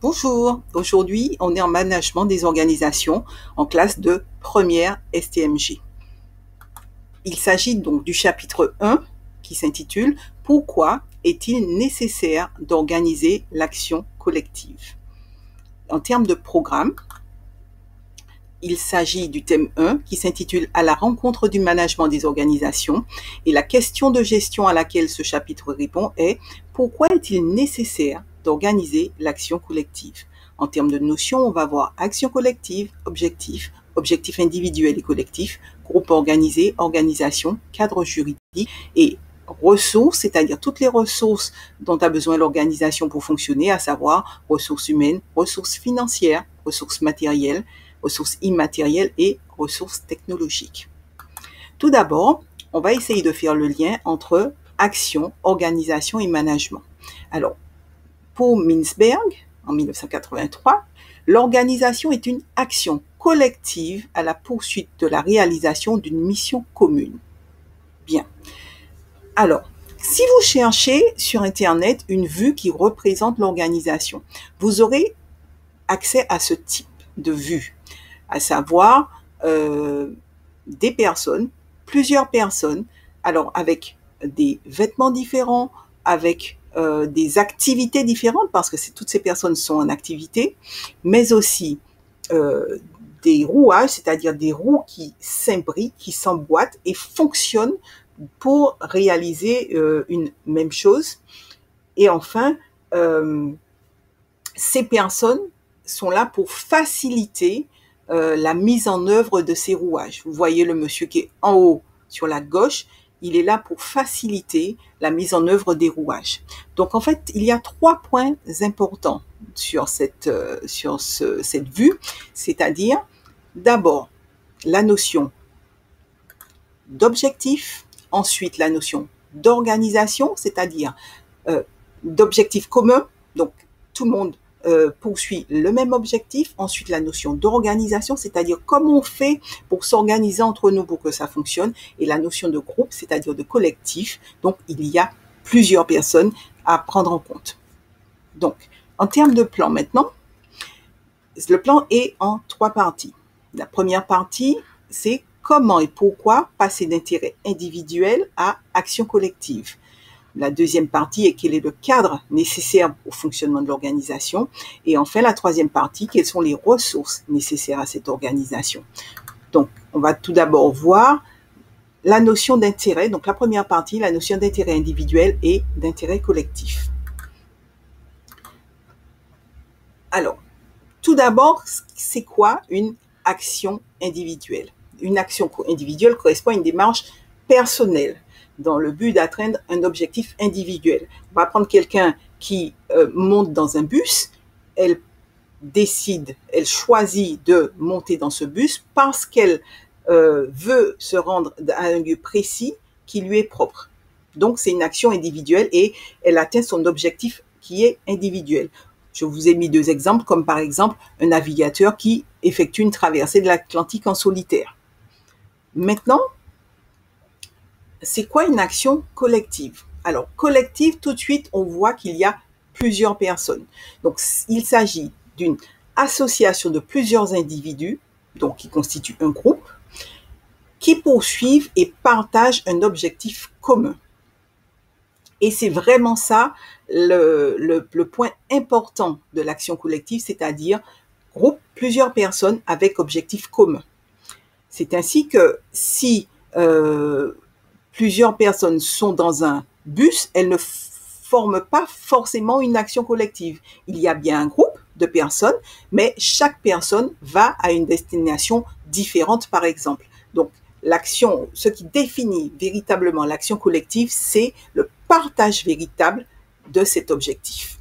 Bonjour, aujourd'hui on est en management des organisations en classe de première STMG. Il s'agit donc du chapitre 1 qui s'intitule « Pourquoi est-il nécessaire d'organiser l'action collective ?» En termes de programme, il s'agit du thème 1 qui s'intitule « À la rencontre du management des organisations » et la question de gestion à laquelle ce chapitre répond est « Pourquoi est-il nécessaire d'organiser l'action collective ?» En termes de notions, on va voir action collective, objectif, objectif individuel et collectif, groupe organisé, organisation, cadre juridique et ressources, c'est-à-dire toutes les ressources dont a besoin l'organisation pour fonctionner, à savoir ressources humaines, ressources financières, ressources matérielles, ressources immatérielles et ressources technologiques. Tout d'abord, on va essayer de faire le lien entre action, organisation et management. Alors, pour Mintzberg, en 1983, l'organisation est une action collective à la poursuite de la réalisation d'une mission commune. Bien. Alors, si vous cherchez sur Internet une vue qui représente l'organisation, vous aurez accès à ce type de vue, à savoir des personnes, plusieurs personnes, alors avec des vêtements différents, avec des activités différentes, parce que toutes ces personnes sont en activité, mais aussi des rouages, c'est-à-dire des roues qui s'imbriquent, qui s'emboîtent et fonctionnent pour réaliser une même chose. Et enfin, ces personnes sont là pour faciliter la mise en œuvre de ces rouages. Vous voyez le monsieur qui est en haut sur la gauche, il est là pour faciliter la mise en œuvre des rouages. Donc en fait, il y a 3 points importants sur cette vue, c'est-à-dire d'abord la notion d'objectif, ensuite la notion d'organisation, c'est-à-dire d'objectif commun, donc tout le monde poursuit le même objectif. Ensuite, la notion d'organisation, c'est-à-dire comment on fait pour s'organiser entre nous pour que ça fonctionne. Et la notion de groupe, c'est-à-dire de collectif. Donc, il y a plusieurs personnes à prendre en compte. Donc, en termes de plan maintenant, le plan est en 3 parties. La première partie, c'est comment et pourquoi passer d'intérêt individuel à action collective. La deuxième partie est quel est le cadre nécessaire au fonctionnement de l'organisation. Et enfin, la troisième partie, quelles sont les ressources nécessaires à cette organisation. Donc, on va tout d'abord voir la notion d'intérêt. Donc, la première partie, la notion d'intérêt individuel et d'intérêt collectif. Alors, tout d'abord, c'est quoi une action individuelle? Une action individuelle correspond à une démarche personnelle dans le but d'atteindre un objectif individuel. On va prendre quelqu'un qui monte dans un bus, elle décide, elle choisit de monter dans ce bus parce qu'elle veut se rendre à un lieu précis qui lui est propre. Donc, c'est une action individuelle et elle atteint son objectif qui est individuel. Je vous ai mis 2 exemples, comme par exemple un navigateur qui effectue une traversée de l'Atlantique en solitaire. Maintenant, c'est quoi une action collective? Alors, collective, tout de suite, on voit qu'il y a plusieurs personnes. Donc, il s'agit d'une association de plusieurs individus, donc qui constituent un groupe, qui poursuivent et partagent un objectif commun. Et c'est vraiment ça le point important de l'action collective, c'est-à-dire groupe plusieurs personnes avec objectif commun. C'est ainsi que si plusieurs personnes sont dans un bus, elles ne forment pas forcément une action collective. Il y a bien un groupe de personnes, mais chaque personne va à une destination différente, par exemple. Donc, l'action, ce qui définit véritablement l'action collective, c'est le partage véritable de cet objectif.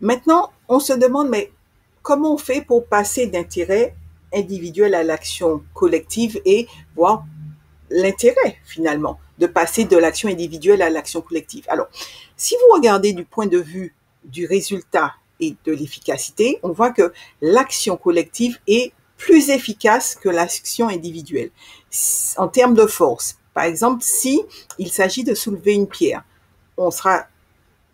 Maintenant, on se demande, mais comment on fait pour passer d'intérêt individuel à l'action collective et voir l'intérêt, finalement, de passer de l'action individuelle à l'action collective. Alors, si vous regardez du point de vue du résultat et de l'efficacité, on voit que l'action collective est plus efficace que l'action individuelle. En termes de force, par exemple, si il s'agit de soulever une pierre, on sera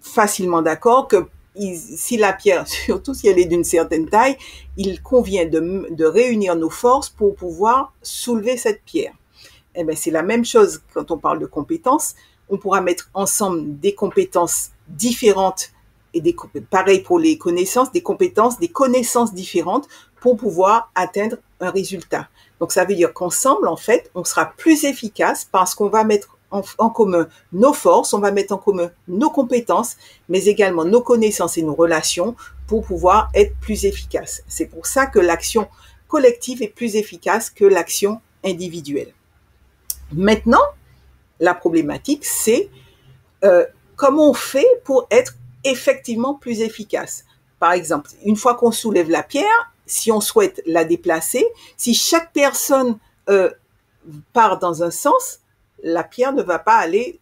facilement d'accord que si la pierre, surtout si elle est d'une certaine taille, il convient de réunir nos forces pour pouvoir soulever cette pierre. Eh bien, c'est la même chose quand on parle de compétences. On pourra mettre ensemble des compétences différentes et pareil pour les connaissances, des connaissances différentes pour pouvoir atteindre un résultat. Donc, ça veut dire qu'ensemble, en fait, on sera plus efficace parce qu'on va mettre en commun nos forces, on va mettre en commun nos compétences, mais également nos connaissances et nos relations pour pouvoir être plus efficace. C'est pour ça que l'action collective est plus efficace que l'action individuelle. Maintenant, la problématique, c'est comment on fait pour être effectivement plus efficace. Par exemple, une fois qu'on soulève la pierre, si on souhaite la déplacer, si chaque personne part dans un sens, la pierre ne va pas aller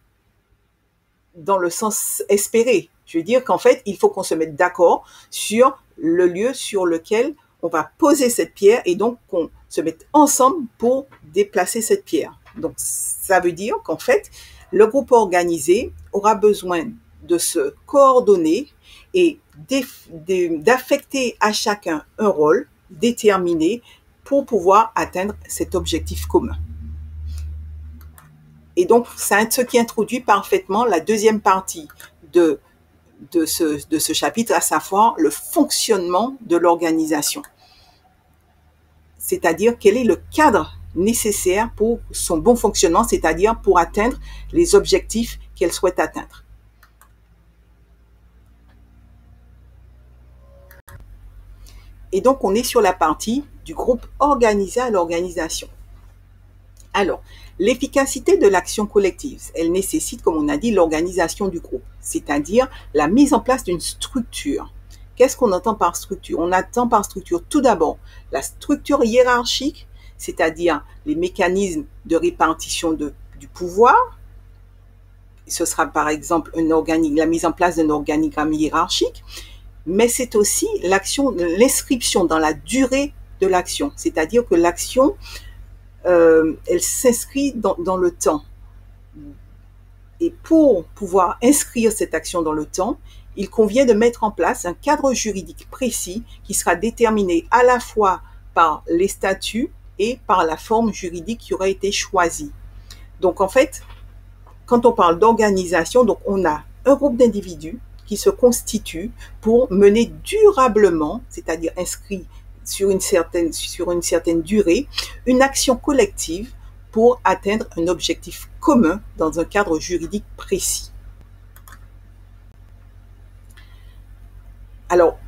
dans le sens espéré. Je veux dire qu'en fait, il faut qu'on se mette d'accord sur le lieu sur lequel on va poser cette pierre et donc qu'on se mette ensemble pour déplacer cette pierre. Donc, ça veut dire qu'en fait, le groupe organisé aura besoin de se coordonner et d'affecter à chacun un rôle déterminé pour pouvoir atteindre cet objectif commun. Et donc, c'est ce qui introduit parfaitement la deuxième partie de ce chapitre, à savoir le fonctionnement de l'organisation. C'est-à-dire quel est le cadre nécessaire pour son bon fonctionnement, c'est-à-dire pour atteindre les objectifs qu'elle souhaite atteindre. Et donc, on est sur la partie du groupe organisé à l'organisation. Alors, l'efficacité de l'action collective, elle nécessite, comme on a dit, l'organisation du groupe, c'est-à-dire la mise en place d'une structure. Qu'est-ce qu'on entend par structure? On entend par structure tout d'abord la structure hiérarchique, c'est-à-dire les mécanismes de répartition du pouvoir. Ce sera par exemple la mise en place d'un organigramme hiérarchique, mais c'est aussi l'inscription dans la durée de l'action, c'est-à-dire que l'action elle s'inscrit dans le temps. Et pour pouvoir inscrire cette action dans le temps, il convient de mettre en place un cadre juridique précis qui sera déterminé à la fois par les statuts et par la forme juridique qui aura été choisie. Donc en fait, quand on parle d'organisation, donc on a un groupe d'individus qui se constituent pour mener durablement, c'est-à-dire inscrit sur une certaine durée, une action collective pour atteindre un objectif commun dans un cadre juridique précis. Alors,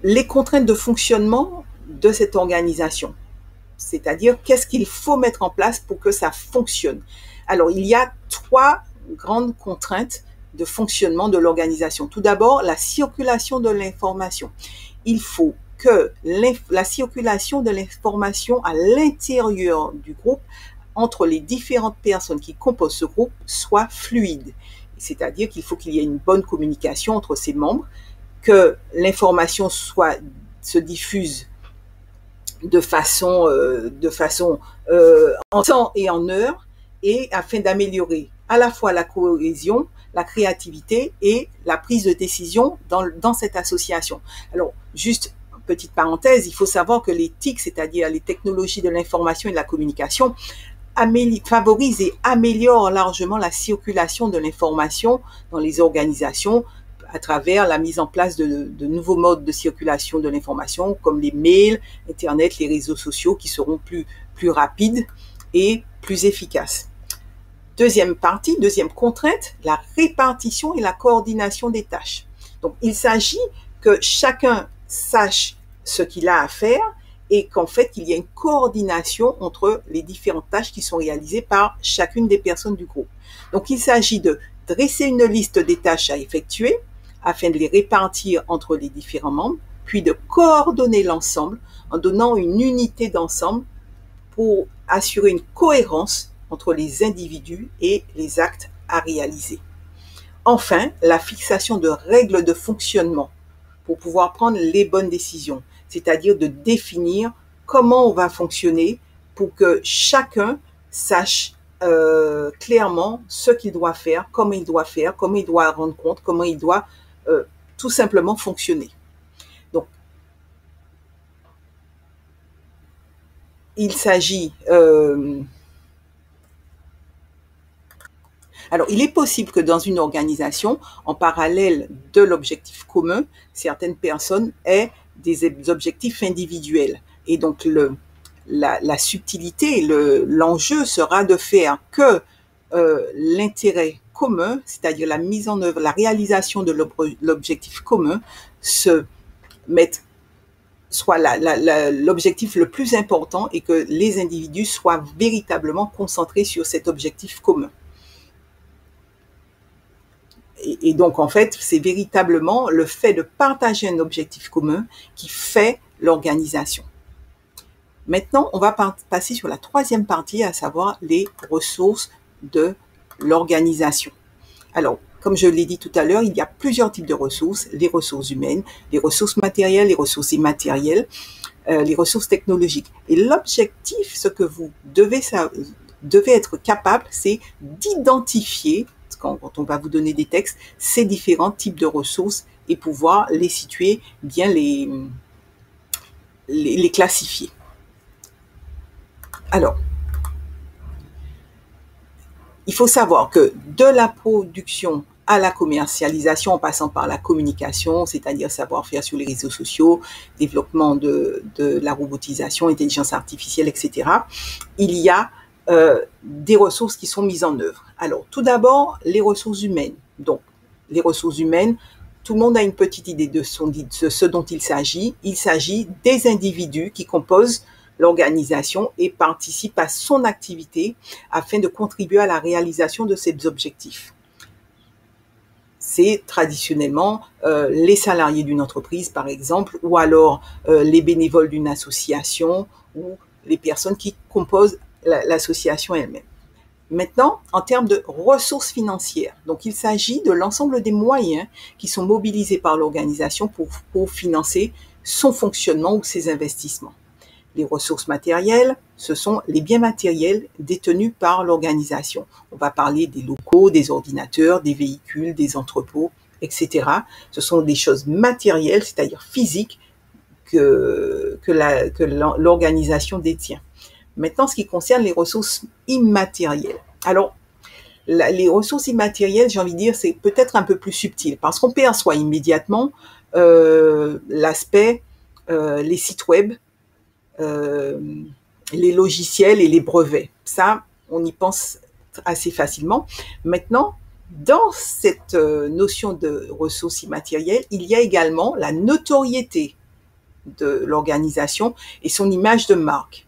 les contraintes de fonctionnement de cette organisation, c'est-à-dire qu'est-ce qu'il faut mettre en place pour que ça fonctionne. Alors, il y a 3 grandes contraintes de fonctionnement de l'organisation. Tout d'abord, la circulation de l'information. Il faut que la circulation de l'information à l'intérieur du groupe, entre les différentes personnes qui composent ce groupe, soit fluide. C'est-à-dire qu'il faut qu'il y ait une bonne communication entre ses membres, que l'information se diffuse de façon en temps et en heure, et afin d'améliorer à la fois la cohésion, la créativité et la prise de décision dans cette association. Alors, juste petite parenthèse, il faut savoir que les TIC, c'est-à-dire les technologies de l'information et de la communication, favorisent et améliorent largement la circulation de l'information dans les organisations à travers la mise en place de nouveaux modes de circulation de l'information comme les mails, Internet, les réseaux sociaux qui seront plus rapides et plus efficaces. Deuxième contrainte, la répartition et la coordination des tâches. Donc, il s'agit que chacun sache ce qu'il a à faire et qu'en fait, il y a une coordination entre les différentes tâches qui sont réalisées par chacune des personnes du groupe. Donc, il s'agit de dresser une liste des tâches à effectuer afin de les répartir entre les différents membres, puis de coordonner l'ensemble en donnant une unité d'ensemble pour assurer une cohérence entre les individus et les actes à réaliser. Enfin, la fixation de règles de fonctionnement pour pouvoir prendre les bonnes décisions, c'est-à-dire de définir comment on va fonctionner pour que chacun sache clairement ce qu'il doit faire, comment il doit rendre compte, comment il doit tout simplement fonctionner. Donc, il s'agit... alors, il est possible que dans une organisation, en parallèle de l'objectif commun, certaines personnes aient des objectifs individuels. Et donc, la subtilité, l'enjeu sera de faire que l'intérêt commun, c'est-à-dire la mise en œuvre, la réalisation de l'objectif commun, soit l'objectif le plus important et que les individus soient véritablement concentrés sur cet objectif commun. Et donc, en fait, c'est véritablement le fait de partager un objectif commun qui fait l'organisation. Maintenant, on va passer sur la troisième partie, à savoir les ressources de l'organisation. Alors, comme je l'ai dit tout à l'heure, il y a plusieurs types de ressources, les ressources humaines, les ressources matérielles, les ressources immatérielles, les ressources technologiques. Et l'objectif, ce que vous devez être capable, c'est d'identifier, quand on va vous donner des textes, ces différents types de ressources et pouvoir les situer, bien les classifier. Alors, il faut savoir que de la production à la commercialisation, en passant par la communication, c'est-à-dire savoir-faire sur les réseaux sociaux, développement de la robotisation, intelligence artificielle, etc., il y a des ressources qui sont mises en œuvre. Alors, tout d'abord, les ressources humaines. Donc, les ressources humaines, tout le monde a une petite idée de ce dont il s'agit. Il s'agit des individus qui composent l'organisation et participent à son activité afin de contribuer à la réalisation de ses objectifs. C'est traditionnellement les salariés d'une entreprise, par exemple, ou alors les bénévoles d'une association ou les personnes qui composent l'association elle-même. Maintenant, en termes de ressources financières, donc il s'agit de l'ensemble des moyens qui sont mobilisés par l'organisation pour financer son fonctionnement ou ses investissements. Les ressources matérielles, ce sont les biens matériels détenus par l'organisation. On va parler des locaux, des ordinateurs, des véhicules, des entrepôts, etc. Ce sont des choses matérielles, c'est-à-dire physiques, que l'organisation détient. Maintenant, ce qui concerne les ressources immatérielles. Alors, les ressources immatérielles, j'ai envie de dire, c'est peut-être un peu plus subtil parce qu'on perçoit immédiatement l'aspect, les sites web, les logiciels et les brevets. Ça, on y pense assez facilement. Maintenant, dans cette notion de ressources immatérielles, il y a également la notoriété de l'organisation et son image de marque.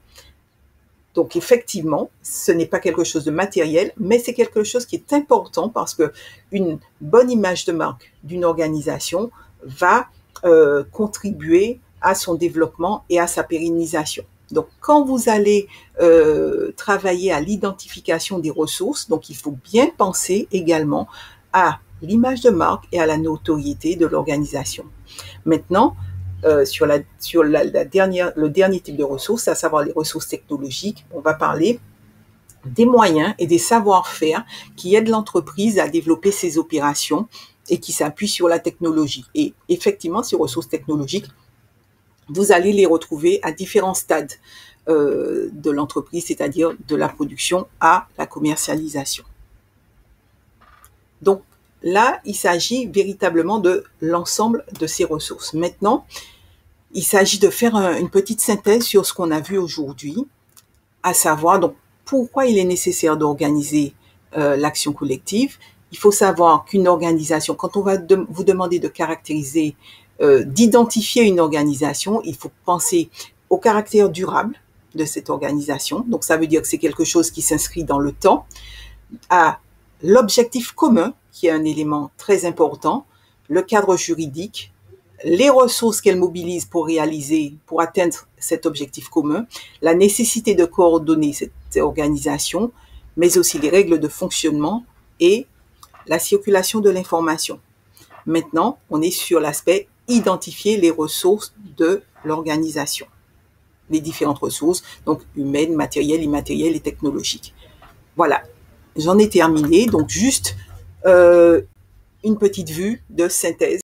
Donc effectivement, ce n'est pas quelque chose de matériel, mais c'est quelque chose qui est important parce que une bonne image de marque d'une organisation va contribuer à son développement et à sa pérennisation. Donc quand vous allez travailler à l'identification des ressources, donc il faut bien penser également à l'image de marque et à la notoriété de l'organisation. Maintenant, sur le dernier type de ressources, à savoir les ressources technologiques, on va parler des moyens et des savoir-faire qui aident l'entreprise à développer ses opérations et qui s'appuient sur la technologie. Et effectivement, ces ressources technologiques, vous allez les retrouver à différents stades de l'entreprise, c'est-à-dire de la production à la commercialisation. Donc là, il s'agit véritablement de l'ensemble de ces ressources. Maintenant, il s'agit de faire une petite synthèse sur ce qu'on a vu aujourd'hui, à savoir donc pourquoi il est nécessaire d'organiser l'action collective. Il faut savoir qu'une organisation, quand on va vous demander de caractériser, d'identifier une organisation, il faut penser au caractère durable de cette organisation. Donc ça veut dire que c'est quelque chose qui s'inscrit dans le temps, à l'objectif commun, qui est un élément très important, le cadre juridique, les ressources qu'elle mobilise pour atteindre cet objectif commun, la nécessité de coordonner cette organisation, mais aussi les règles de fonctionnement et la circulation de l'information. Maintenant, on est sur l'aspect identifier les ressources de l'organisation. Les différentes ressources, donc humaines, matérielles, immatérielles et technologiques. Voilà, j'en ai terminé. Donc juste une petite vue de synthèse.